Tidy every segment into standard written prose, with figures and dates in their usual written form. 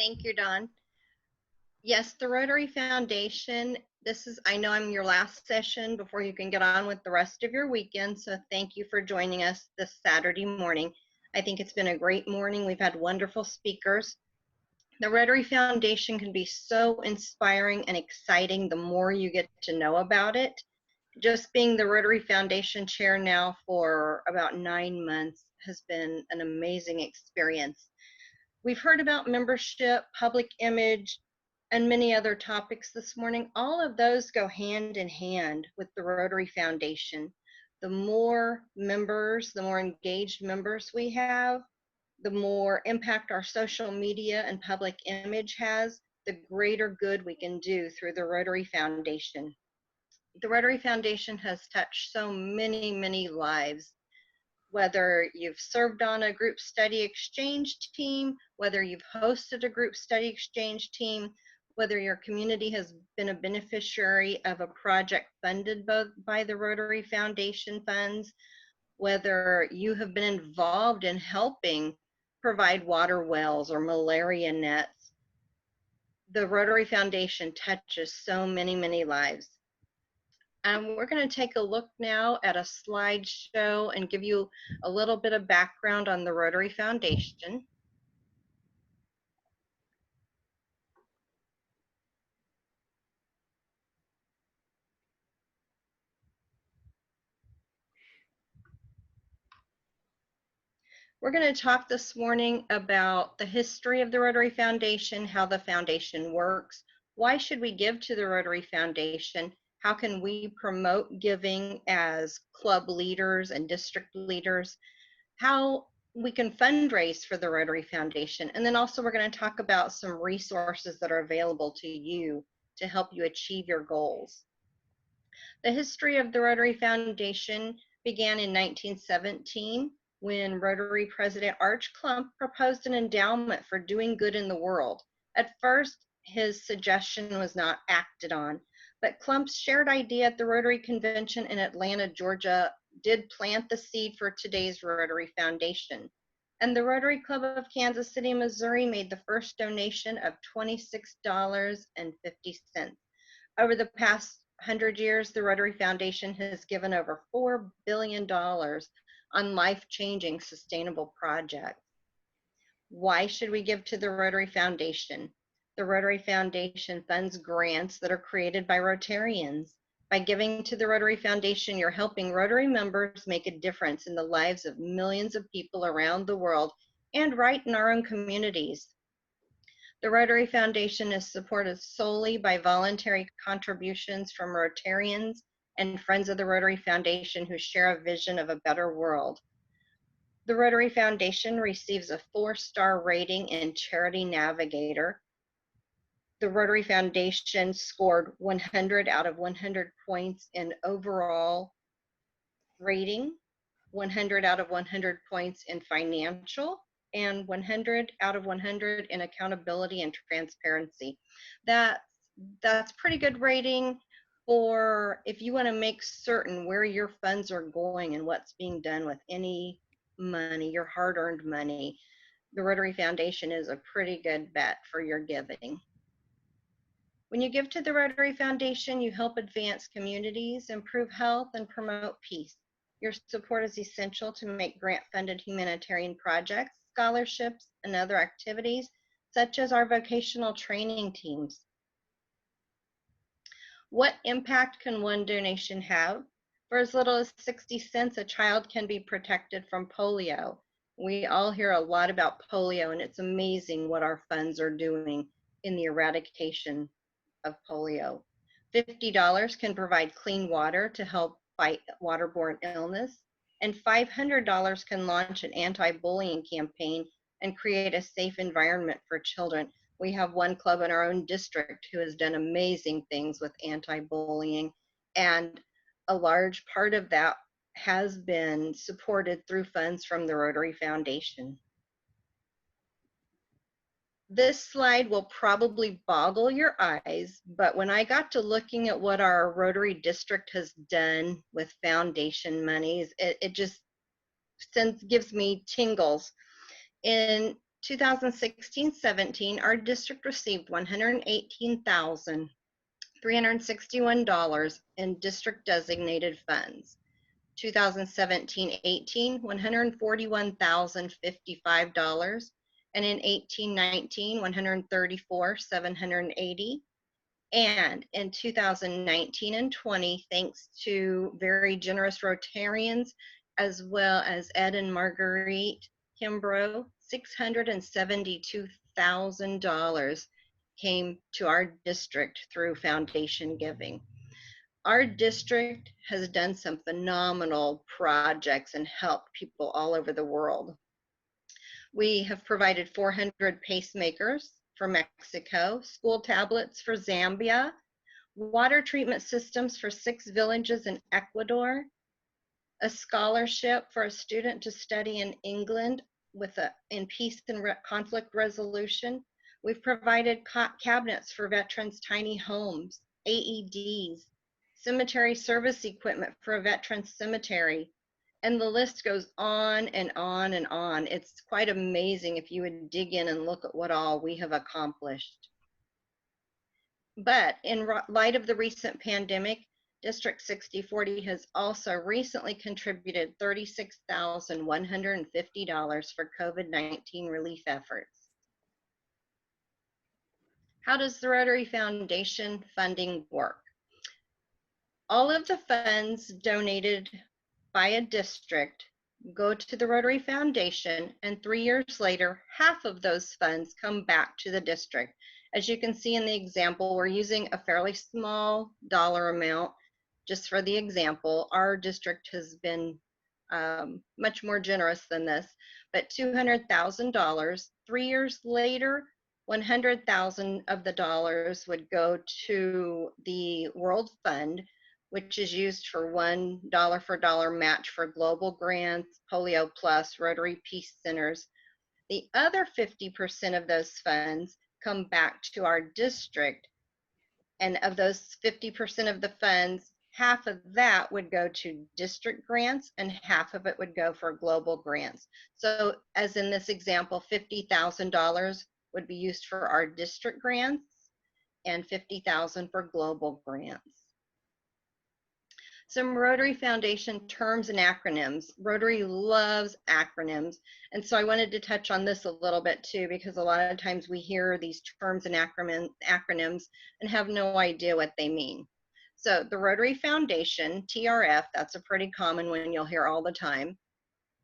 Thank you, Dawn. Yes, the Rotary Foundation, I know I'm your last session before you can get on with the rest of your weekend, so thank you for joining us this Saturday morning. I think it's been a great morning. We've had wonderful speakers. The Rotary Foundation can be so inspiring and exciting the more you get to know about it. Just being the Rotary Foundation chair now for about 9 months has been an amazing experience. We've heard about membership, public image, and many other topics this morning. All of those go hand in hand with the Rotary Foundation. The more members, the more engaged members we have, the more impact our social media and public image has, the greater good we can do through the Rotary Foundation. The Rotary Foundation has touched so many, many lives. Whether you've served on a group study exchange team, whether you've hosted a group study exchange team, whether your community has been a beneficiary of a project funded by the Rotary Foundation funds, whether you have been involved in helping provide water wells or malaria nets, the Rotary Foundation touches so many, many lives. We're going to take a look now at a slideshow and give you a little bit of background on the Rotary Foundation. We're going to talk this morning about the history of the Rotary Foundation, how the foundation works, why should we give to the Rotary Foundation, how can we promote giving as club leaders and district leaders, how we can fundraise for the Rotary Foundation, and then also we're going to talk about some resources that are available to you to help you achieve your goals. The history of the Rotary Foundation began in 1917 when Rotary President Arch Klump proposed an endowment for doing good in the world. At first, his suggestion was not acted on, but Klump's shared idea at the Rotary Convention in Atlanta, Georgia, did plant the seed for today's Rotary Foundation. And the Rotary Club of Kansas City, Missouri made the first donation of $26.50. Over the past 100 years, the Rotary Foundation has given over $4 billion on life-changing sustainable projects. Why should we give to the Rotary Foundation? The Rotary Foundation funds grants that are created by Rotarians. By giving to the Rotary Foundation, you're helping Rotary members make a difference in the lives of millions of people around the world and right in our own communities. The Rotary Foundation is supported solely by voluntary contributions from Rotarians and friends of the Rotary Foundation who share a vision of a better world. The Rotary Foundation receives a 4-star rating in Charity Navigator. The Rotary Foundation scored 100 out of 100 points in overall rating, 100 out of 100 points in financial, and 100 out of 100 in accountability and transparency. That's pretty good rating for if you want to make certain where your funds are going and what's being done with any money, your hard-earned money. The Rotary Foundation is a pretty good bet for your giving. When you give to the Rotary Foundation, you help advance communities, improve health, and promote peace. Your support is essential to make grant-funded humanitarian projects, scholarships, and other activities, such as our vocational training teams. What impact can one donation have? For as little as 60 cents, a child can be protected from polio. We all hear a lot about polio, and it's amazing what our funds are doing in the eradication of polio. $50 can provide clean water to help fight waterborne illness, and $500 can launch an anti-bullying campaign and create a safe environment for children. We have one club in our own district who has done amazing things with anti-bullying, and a large part of that has been supported through funds from the Rotary Foundation. This slide will probably boggle your eyes, but when I got to looking at what our Rotary District has done with foundation monies, it just gives me tingles. In 2016-17, our district received $118,361 in district designated funds. 2017-18, $141,055, and in 18-19, $134,780. And in 2019 and 20, thanks to very generous Rotarians, as well as Ed and Marguerite Kimbrough, $672,000 came to our district through foundation giving. Our district has done some phenomenal projects and helped people all over the world. We have provided 400 pacemakers for Mexico, school tablets for Zambia, water treatment systems for 6 villages in Ecuador, a scholarship for a student to study in England in peace and conflict resolution. We've provided cabinets for veterans' tiny homes, AEDs, cemetery service equipment for a veterans cemetery, and the list goes on and on and on. It's quite amazing if you would dig in and look at what all we have accomplished. But in light of the recent pandemic, District 6040 has also recently contributed $36,150 for COVID-19 relief efforts. How does the Rotary Foundation funding work? All of the funds donated by a district go to the Rotary Foundation, and 3 years later, half of those funds come back to the district. As you can see in the example, we're using a fairly small dollar amount just for the example. Our district has been much more generous than this, but $200,000. 3 years later, 100,000 of the dollars would go to the World Fund, which is used for $1 for dollar match for global grants, Polio Plus, Rotary Peace Centers. The other 50% of those funds come back to our district, and of those 50% of the funds, half of that would go to district grants and half of it would go for global grants. So as in this example, $50,000 would be used for our district grants and $50,000 for global grants. Some Rotary Foundation terms and acronyms. Rotary loves acronyms, and so I wanted to touch on this a little bit too, because a lot of times we hear these terms and acronyms and have no idea what they mean. So the Rotary Foundation, TRF, that's a pretty common one you'll hear all the time.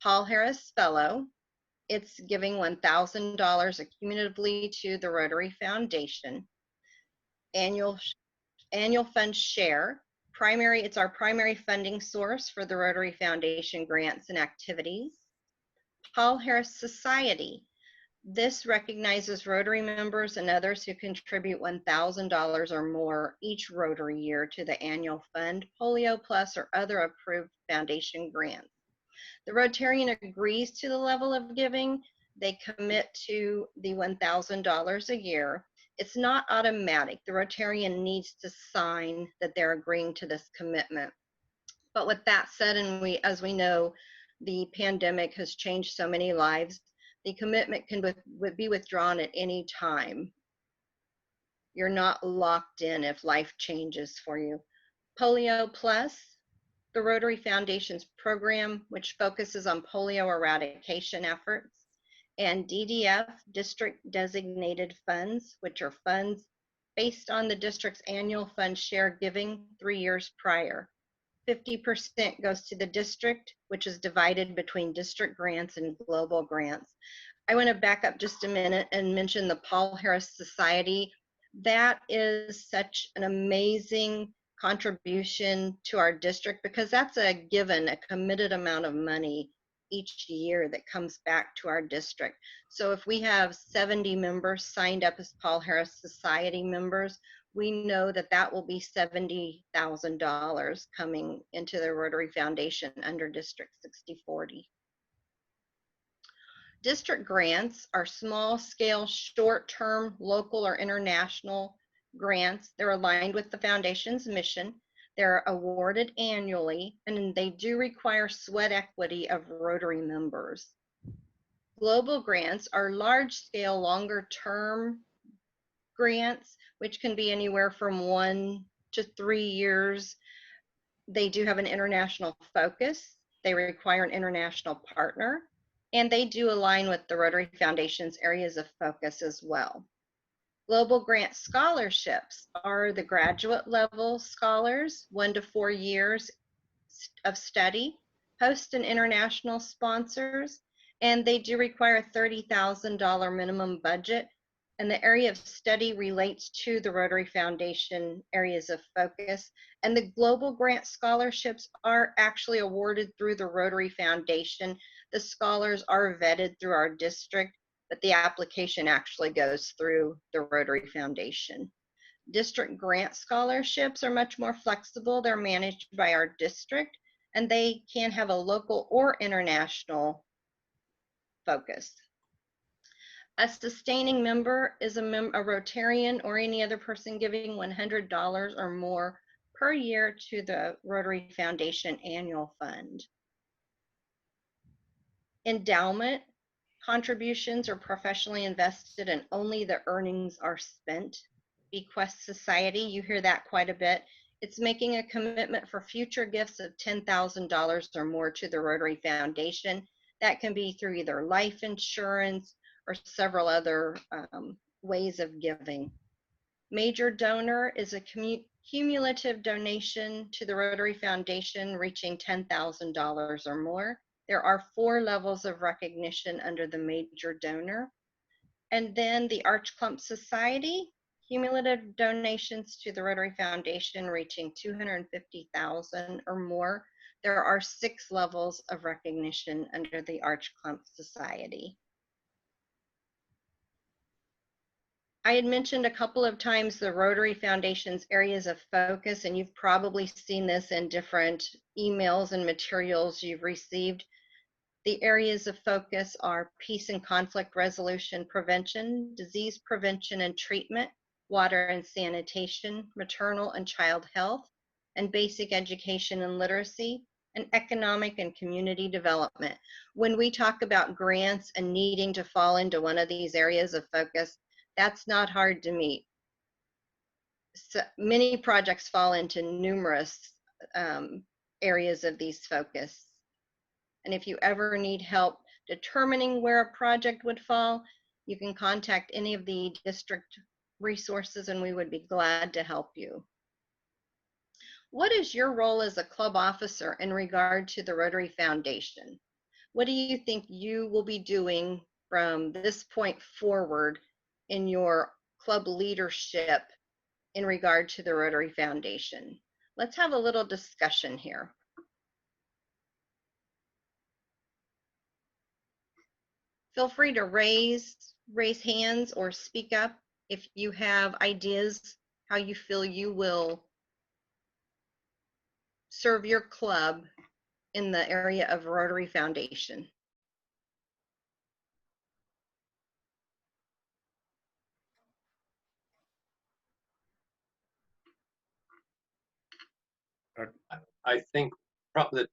Paul Harris Fellow, it's giving $1,000 accumulatively to the Rotary Foundation. Annual Fund Share. It's our primary funding source for the Rotary Foundation grants and activities. Paul Harris Society. This recognizes Rotary members and others who contribute $1,000 or more each Rotary year to the annual fund, Polio Plus, or other approved foundation grants. The Rotarian agrees to the level of giving. They commit to the $1,000 a year. It's not automatic. The Rotarian needs to sign that they're agreeing to this commitment. But with that said, and as we know, the pandemic has changed so many lives, the commitment can be withdrawn at any time. You're not locked in if life changes for you. Polio Plus, the Rotary Foundation's program, which focuses on polio eradication efforts, and DDF, District Designated Funds, which are funds based on the district's annual fund share giving 3 years prior. 50% goes to the district, which is divided between district grants and global grants. I want to back up just a minute and mention the Paul Harris Society. That is such an amazing contribution to our district, because that's a given, a committed amount of money each year that comes back to our district. So if we have 70 members signed up as Paul Harris Society members, we know that that will be $70,000 coming into the Rotary Foundation under District 6040. District grants are small-scale, short-term, local or international grants. They're aligned with the Foundation's mission. They're awarded annually, and they do require sweat equity of Rotary members. global grants are large-scale, longer-term grants, which can be anywhere from 1 to 3 years. They do have an international focus. They require an international partner, and they do align with the Rotary Foundation's areas of focus as well. Global grant scholarships are the graduate level scholars, 1 to 4 years of study, host and international sponsors, and they do require a $30,000 minimum budget. And the area of study relates to the Rotary Foundation areas of focus. And the global grant scholarships are actually awarded through the Rotary Foundation. The scholars are vetted through our district, but the application actually goes through the Rotary Foundation. District grant scholarships are much more flexible. They're managed by our district, and they can have a local or international focus. A sustaining member is a Rotarian or any other person giving $100 or more per year to the Rotary Foundation Annual Fund. Endowment contributions are professionally invested and only the earnings are spent. Bequest Society, you hear that quite a bit. It's making a commitment for future gifts of $10,000 or more to the Rotary Foundation. That can be through either life insurance or several other ways of giving. Major donor is a cumulative donation to the Rotary Foundation reaching $10,000 or more. There are 4 levels of recognition under the major donor. And then the Arch Clump Society, cumulative donations to the Rotary Foundation reaching $250,000 or more. There are 6 levels of recognition under the Arch Clump Society. I had mentioned a couple of times the Rotary Foundation's areas of focus, and you've probably seen this in different emails and materials you've received. The areas of focus are peace and conflict resolution prevention, disease prevention and treatment, water and sanitation, maternal and child health, and basic education and literacy, and economic and community development. When we talk about grants and needing to fall into one of these areas of focus, that's not hard to meet. So many projects fall into numerous areas of these focus. And if you ever need help determining where a project would fall, you can contact any of the district resources and we would be glad to help you. What is your role as a club officer in regard to the Rotary Foundation? What do you think you will be doing from this point forward in your club leadership in regard to the Rotary Foundation? Let's have a little discussion here. Feel free to raise hands or speak up if you have ideas how you feel you will serve your club in the area of Rotary Foundation. I think probably the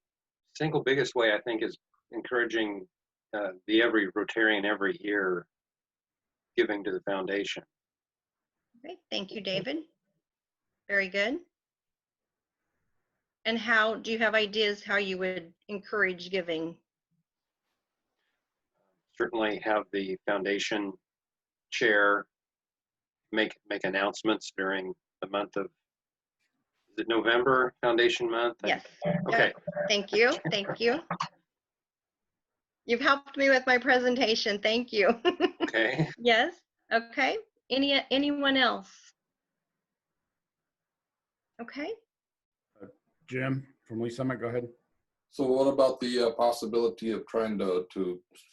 single biggest way I think is encouraging the every Rotarian every year giving to the foundation. Okay, thank you, David. Very good. And how do you have ideas how you would encourage giving? Certainly have the foundation chair make announcements during the month of, is it November, Foundation Month? Yes. Okay. Yep. Thank you. Thank you. You've helped me with my presentation. Thank you. Okay. Yes. Okay. Anyone else? Okay. Jim from Lee Summit, go ahead. So what about the possibility of trying to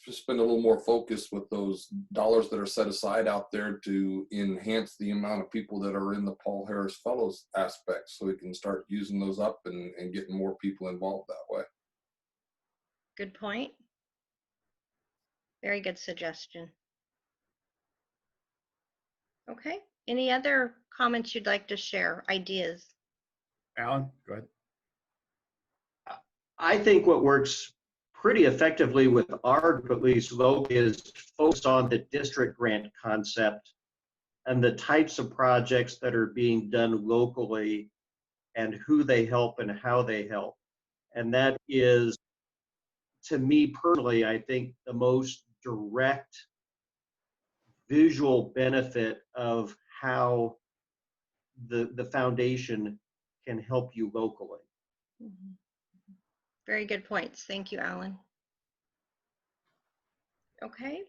spend a little more focus with those dollars that are set aside out there to enhance the amount of people that are in the Paul Harris Fellows aspect, so we can start using those up and getting more people involved that way? Good point. Very good suggestion. Okay. Any other comments you'd like to share, ideas? Alan, go ahead. I think what works pretty effectively with our, at least locally, is focused on the district grant concept and the types of projects that are being done locally and who they help and how they help. And that is, to me personally, I think the most direct visual benefit of how the foundation can help you locally. Mhm. Very good points. Thank you, Alan. Okay.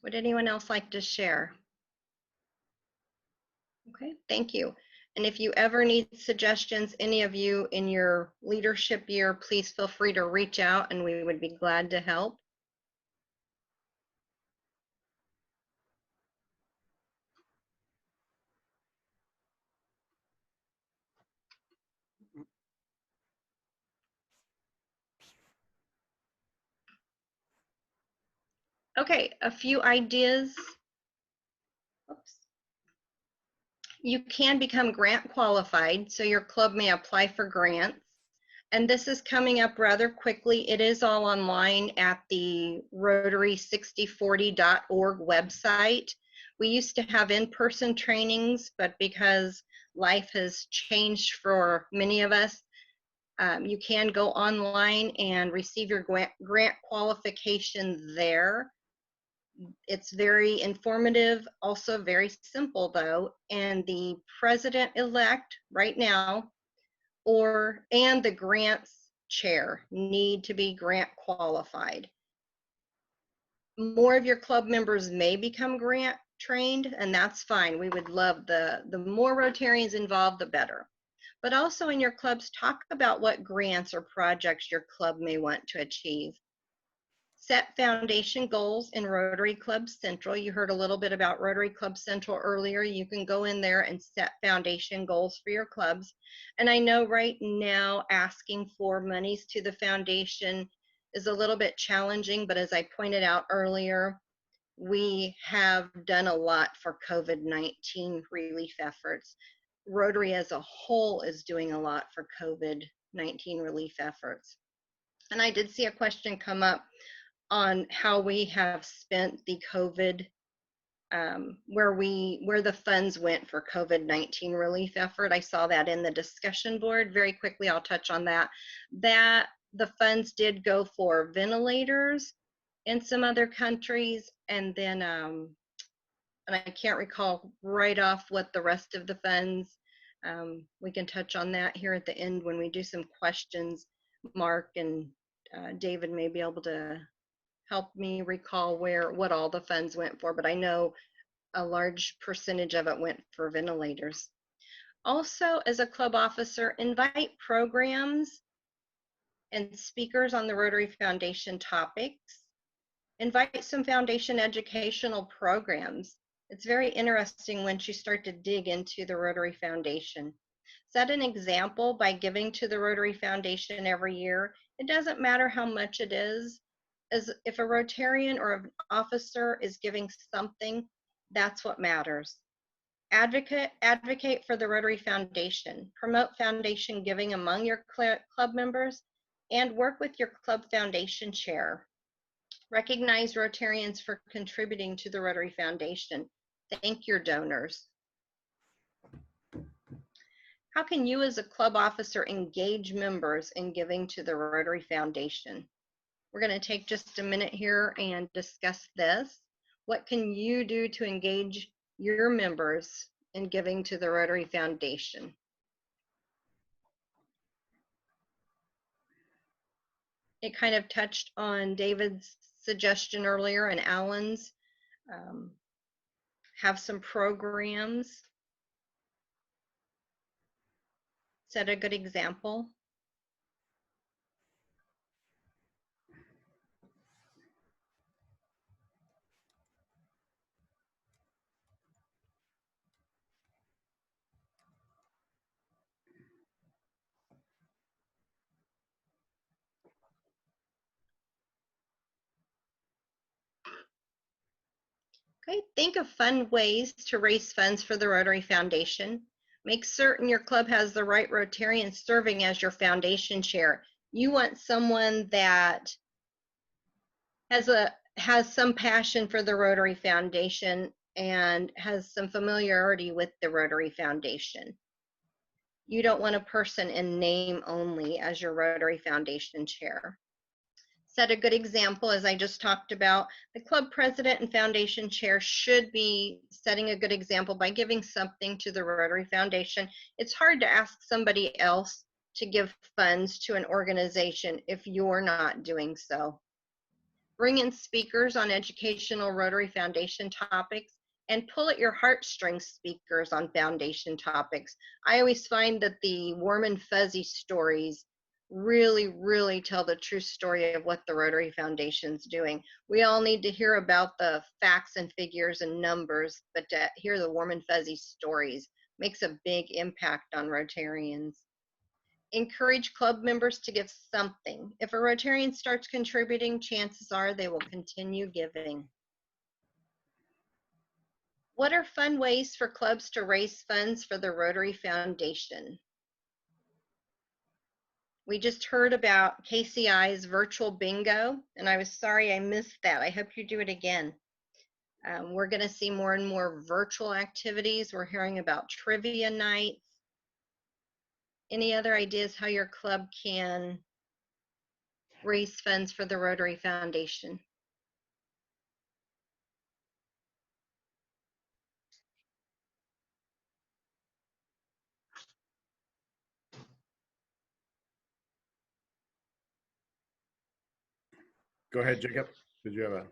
Would anyone else like to share? Okay, thank you. And if you ever need suggestions, any of you in your leadership year, please feel free to reach out and we would be glad to help. Okay, a few ideas. Oops. You can become grant qualified, so your club may apply for grants. And this is coming up rather quickly. It is all online at the Rotary6040.org website. We used to have in-person trainings, but because life has changed for many of us, you can go online and receive your grant qualification there. It's very informative, also very simple though, and the president-elect right now and the grants chair need to be grant qualified. More of your club members may become grant trained, and that's fine. We would love the more Rotarians involved, the better. But also in your clubs, talk about what grants or projects your club may want to achieve. Set foundation goals in Rotary Club Central. You heard a little bit about Rotary Club Central earlier. You can go in there and set foundation goals for your clubs. And I know right now asking for monies to the foundation is a little bit challenging, but as I pointed out earlier, we have done a lot for COVID-19 relief efforts. Rotary as a whole is doing a lot for COVID-19 relief efforts. And I did see a question come up on how we have spent the COVID, where the funds went for COVID-19 relief effort. I saw that in the discussion board. Very quickly, I'll touch on that. That the funds did go for ventilators in some other countries, and then, and I can't recall right off what the rest of the funds. We can touch on that here at the end when we do some questions. Mark and David may be able to help me recall what all the funds went for, but I know a large percentage of it went for ventilators. Also, as a club officer, invite programs and speakers on the Rotary Foundation topics. Invite some foundation educational programs. It's very interesting once you start to dig into the Rotary Foundation. Set an example by giving to the Rotary Foundation every year. It doesn't matter how much it is. As if a Rotarian or an officer is giving something, that's what matters. Advocate for the Rotary Foundation. Promote foundation giving among your club members and work with your club foundation chair. Recognize Rotarians for contributing to the Rotary Foundation. Thank your donors. How can you as a club officer engage members in giving to the Rotary Foundation? We're going to take just a minute here and discuss this. What can you do to engage your members in giving to the Rotary Foundation? It kind of touched on David's suggestion earlier and Alan's. Have some programs. Set a good example. Okay, think of fun ways to raise funds for the Rotary Foundation. Make certain your club has the right Rotarian serving as your foundation chair. You want someone that has some passion for the Rotary Foundation and has some familiarity with the Rotary Foundation. You don't want a person in name only as your Rotary Foundation chair. Set a good example, as I just talked about. The club president and foundation chair should be setting a good example by giving something to the Rotary Foundation. It's hard to ask somebody else to give funds to an organization if you're not doing so. Bring in speakers on educational Rotary Foundation topics and pull at your heartstrings speakers on foundation topics. I always find that the warm and fuzzy stories really tell the true story of what the Rotary Foundation's doing. We all need to hear about the facts and figures and numbers, but to hear the warm and fuzzy stories makes a big impact on Rotarians. Encourage club members to give something. If a Rotarian starts contributing, chances are they will continue giving. What are fun ways for clubs to raise funds for the Rotary Foundation? We just heard about KCI's virtual bingo, and I was sorry I missed that. I hope you do it again. We're going to see more and more virtual activities. We're hearing about trivia nights. Any other ideas how your club can raise funds for the Rotary Foundation? Go ahead, Jacob. Did you have a?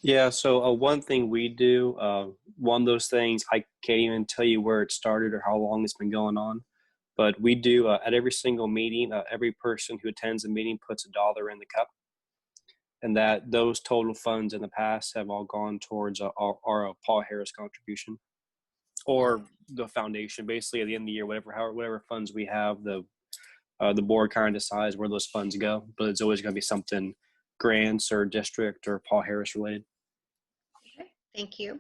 Yeah, so one thing we do, one of those things, I can't even tell you where it started or how long it's been going on, but we do at every single meeting, every person who attends a meeting puts $1 in the cup, and that those total funds in the past have all gone towards our Paul Harris contribution or the foundation. Basically, at the end of the year, whatever funds we have, the board kind of decides where those funds go, but it's always going to be something grants or district or Paul Harris related. Okay, thank you.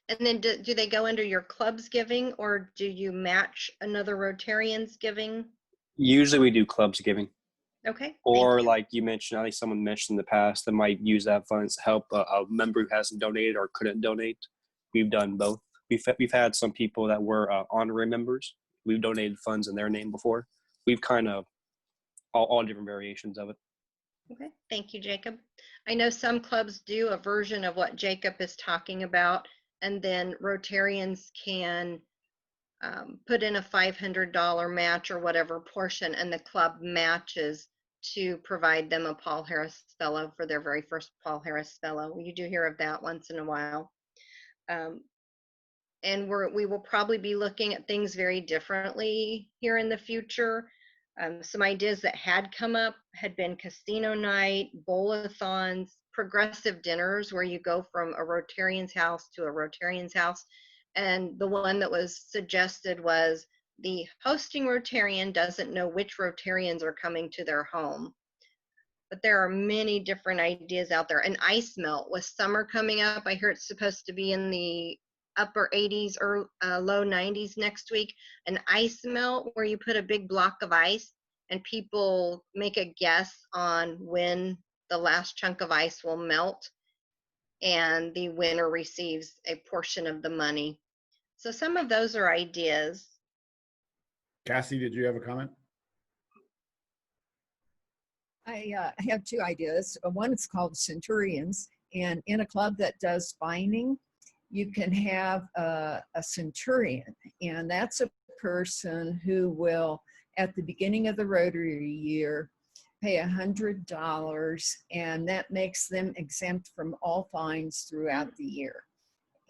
And then do they go under your club's giving, or do you match another Rotarian's giving? Usually we do clubs giving. Okay. Or like you mentioned, I think someone mentioned in the past, that might use that funds to help a member who hasn't donated or couldn't donate. We've done both. We've had some people that were honorary members. We've donated funds in their name before. We've kind of all different variations of it. Okay, thank you, Jacob. I know some clubs do a version of what Jacob is talking about, and then Rotarians can put in a $500 match or whatever portion, and the club matches to provide them a Paul Harris Fellow for their very first Paul Harris Fellow. You do hear of that once in a while. And we will probably be looking at things very differently here in the future. Some ideas that had come up had been casino night, bowl-a-thons, progressive dinners where you go from a Rotarian's house to a Rotarian's house. And the one that was suggested was the hosting Rotarian doesn't know which Rotarians are coming to their home. But there are many different ideas out there. An ice melt with summer coming up. I hear it's supposed to be in the upper 80s or low 90s next week. An ice melt where you put a big block of ice and people make a guess on when the last chunk of ice will melt, and the winner receives a portion of the money. So some of those are ideas. Cassie, did you have a comment? I have two ideas. One is called Centurions, and in a club that does fining, you can have a centurion, and that's a person who will, at the beginning of the Rotary year, pay $100, and that makes them exempt from all fines throughout the year.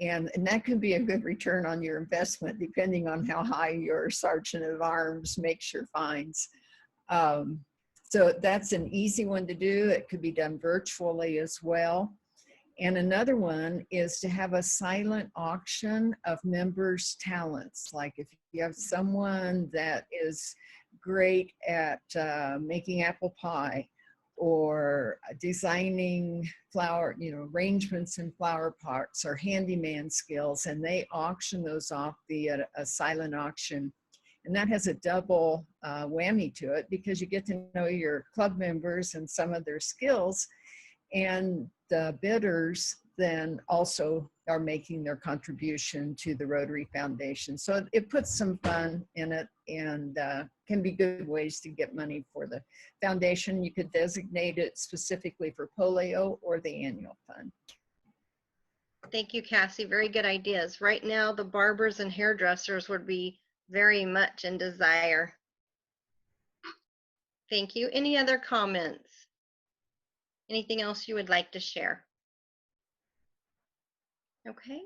And that can be a good return on your investment, depending on how high your sergeant of arms makes your fines. So that's an easy one to do. It could be done virtually as well. And another one is to have a silent auction of members' talents. Like if you have someone that is great at making apple pie or designing flower, arrangements in flower pots or handyman skills, and they auction those off via a silent auction. And that has a double whammy to it, because you get to know your club members and some of their skills, and the bidders then also are making their contribution to the Rotary Foundation. So it puts some fun in it, and can be good ways to get money for the foundation. You could designate it specifically for polio or the annual fund. Thank you, Cassie. Very good ideas. Right now, the barbers and hairdressers would be very much in desire. Thank you. Any other comments? Anything else you would like to share? Okay.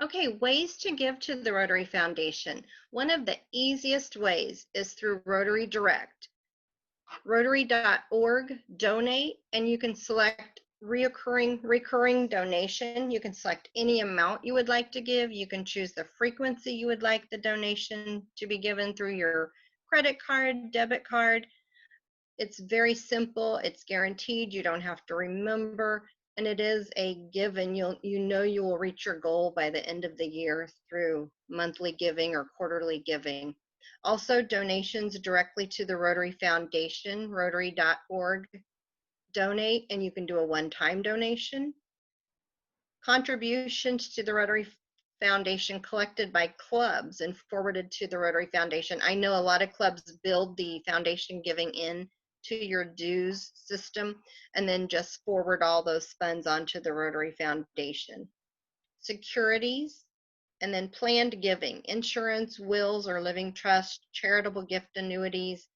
Okay, ways to give to the Rotary Foundation. One of the easiest ways is through Rotary Direct. Rotary.org, donate, and you can select recurring donation. You can select any amount you would like to give. You can choose the frequency you would like the donation to be given through your credit card, debit card. It's very simple. It's guaranteed. You don't have to remember. And it is a given. You know you will reach your goal by the end of the year through monthly giving or quarterly giving. Also, donations directly to the Rotary Foundation, rotary.org. Donate, and you can do a one-time donation. Contributions to the Rotary Foundation collected by clubs and forwarded to the Rotary Foundation. I know a lot of clubs build the foundation giving in to your dues system and then just forward all those funds onto the Rotary Foundation. Securities, and then planned giving, insurance, wills or living trust, charitable gift annuities.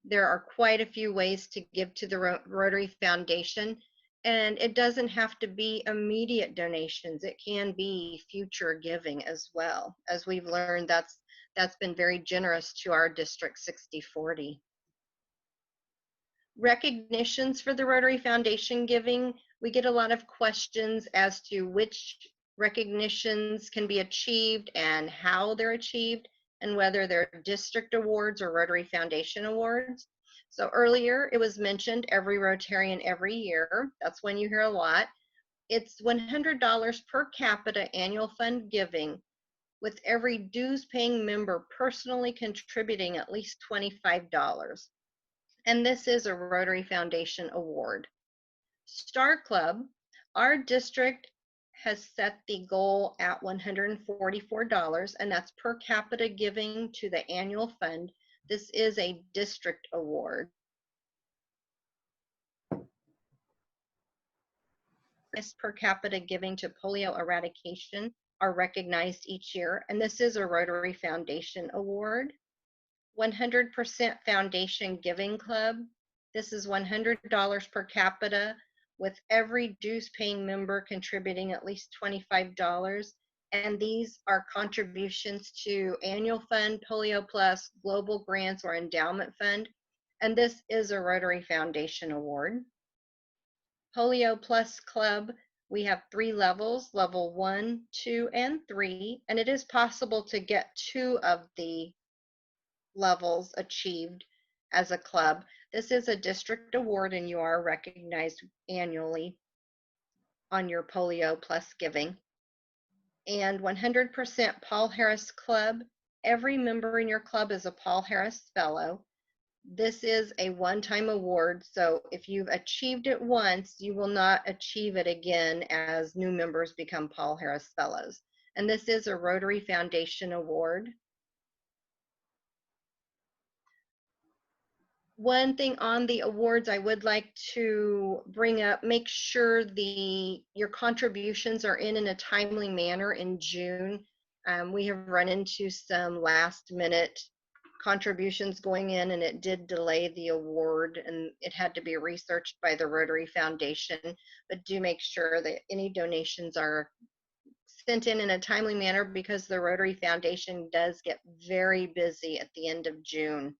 There are quite a few ways to give to the Rotary Foundation, and it doesn't have to be immediate donations. It can be future giving as well. As we've learned, that's been very generous to our District 6040. Recognitions for the Rotary Foundation giving. We get a lot of questions as to which recognitions can be achieved and how they're achieved, and whether they're district awards or Rotary Foundation awards. So earlier it was mentioned every Rotarian every year. That's when you hear a lot. It's $100 per capita annual fund giving, with every dues paying member personally contributing at least $25. And this is a Rotary Foundation award. Star Club, our district has set the goal at $144, and that's per capita giving to the annual fund. This is a district award. This per capita giving to polio eradication are recognized each year, and this is a Rotary Foundation award. 100% Foundation Giving Club. This is $100 per capita, with every dues paying member contributing at least $25. And these are contributions to Annual Fund, Polio Plus, Global Grants, or Endowment Fund. And this is a Rotary Foundation award. Polio Plus Club, we have 3 levels, level 1, 2, and 3. And it is possible to get 2 of the levels achieved as a club. This is a district award, and you are recognized annually on your Polio Plus giving. And 100% Paul Harris Club. Every member in your club is a Paul Harris Fellow. This is a one-time award, so if you've achieved it once, you will not achieve it again as new members become Paul Harris Fellows. And this is a Rotary Foundation award. One thing on the awards I would like to bring up, make sure your contributions are in a timely manner in June. We have run into some last minute contributions going in, and it did delay the award, and it had to be researched by the Rotary Foundation. But do make sure that any donations are sent in a timely manner, because the Rotary Foundation does get very busy at the end of June.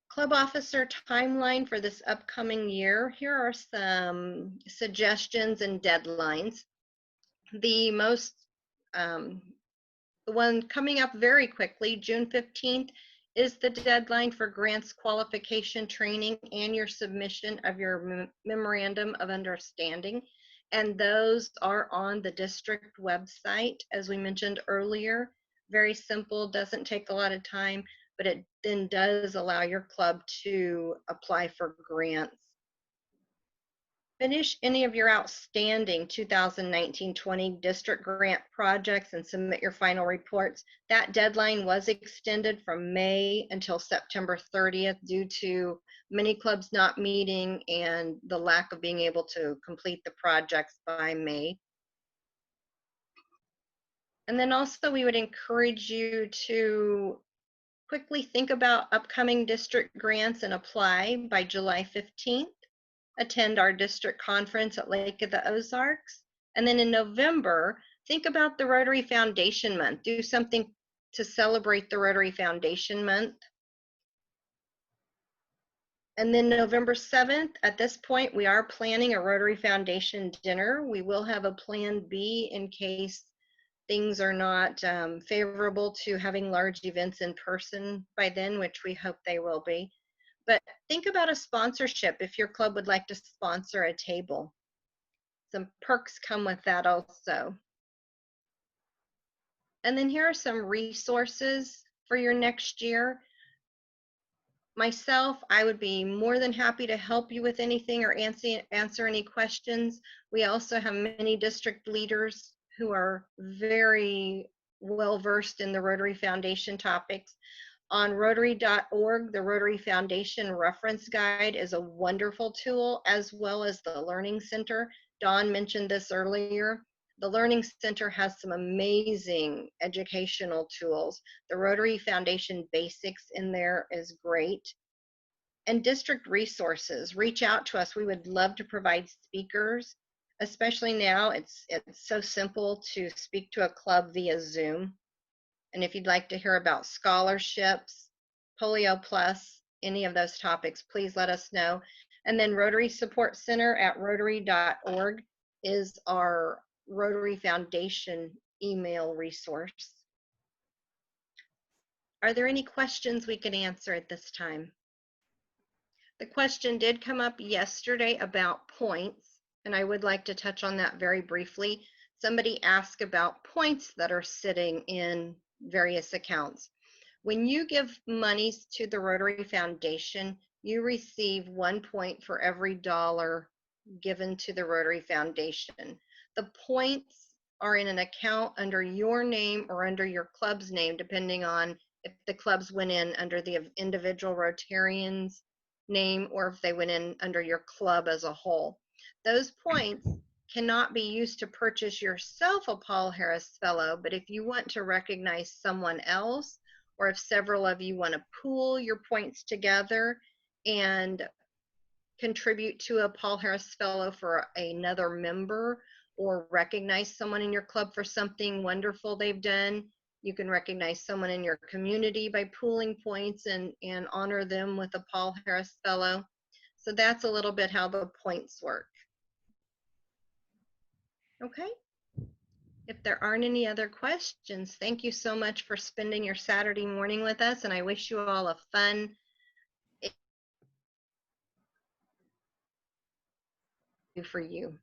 Club officer timeline for this upcoming year. Here are some suggestions and deadlines. The one coming up very quickly, June 15th, is the deadline for grants qualification training and your submission of your memorandum of understanding. And those are on the district website, as we mentioned earlier. Very simple, doesn't take a lot of time, but it then does allow your club to apply for grants. Finish any of your outstanding 2019-20 district grant projects and submit your final reports. That deadline was extended from May until September 30th due to many clubs not meeting and the lack of being able to complete the projects by May. And then also we would encourage you to quickly think about upcoming district grants and apply by July 15th. Attend our district conference at Lake of the Ozarks. And then in November, think about the Rotary Foundation Month. Do something to celebrate the Rotary Foundation Month. And then November 7th, at this point, we are planning a Rotary Foundation dinner. We will have a plan B in case things are not favorable to having large events in person by then, which we hope they will be. But think about a sponsorship if your club would like to sponsor a table. Some perks come with that also. And then here are some resources for your next year. Myself, I would be more than happy to help you with anything or answer any questions. We also have many district leaders who are very well versed in the Rotary Foundation topics. On Rotary.org, the Rotary Foundation Reference Guide is a wonderful tool, as well as the Learning Center. Dawn mentioned this earlier. The Learning Center has some amazing educational tools. The Rotary Foundation Basics in there is great. And district resources, reach out to us. We would love to provide speakers, especially now. It's so simple to speak to a club via Zoom. And if you'd like to hear about scholarships, Polio Plus, any of those topics, please let us know. And then Rotary Support Center at Rotary.org is our Rotary Foundation email resource. Are there any questions we can answer at this time? The question did come up yesterday about points, and I would like to touch on that very briefly. Somebody asked about points that are sitting in various accounts. When you give monies to the Rotary Foundation, you receive 1 point for every dollar given to the Rotary Foundation. The points are in an account under your name or under your club's name, depending on if the clubs went in under the individual Rotarian's name or if they went in under your club as a whole. Those points cannot be used to purchase yourself a Paul Harris Fellow, but if you want to recognize someone else, or if several of you want to pool your points together and contribute to a Paul Harris Fellow for another member, or recognize someone in your club for something wonderful they've done, you can recognize someone in your community by pooling points and honor them with a Paul Harris Fellow. So that's a little bit how the points work. Okay. If there aren't any other questions, thank you so much for spending your Saturday morning with us, and I wish you all a fun for you.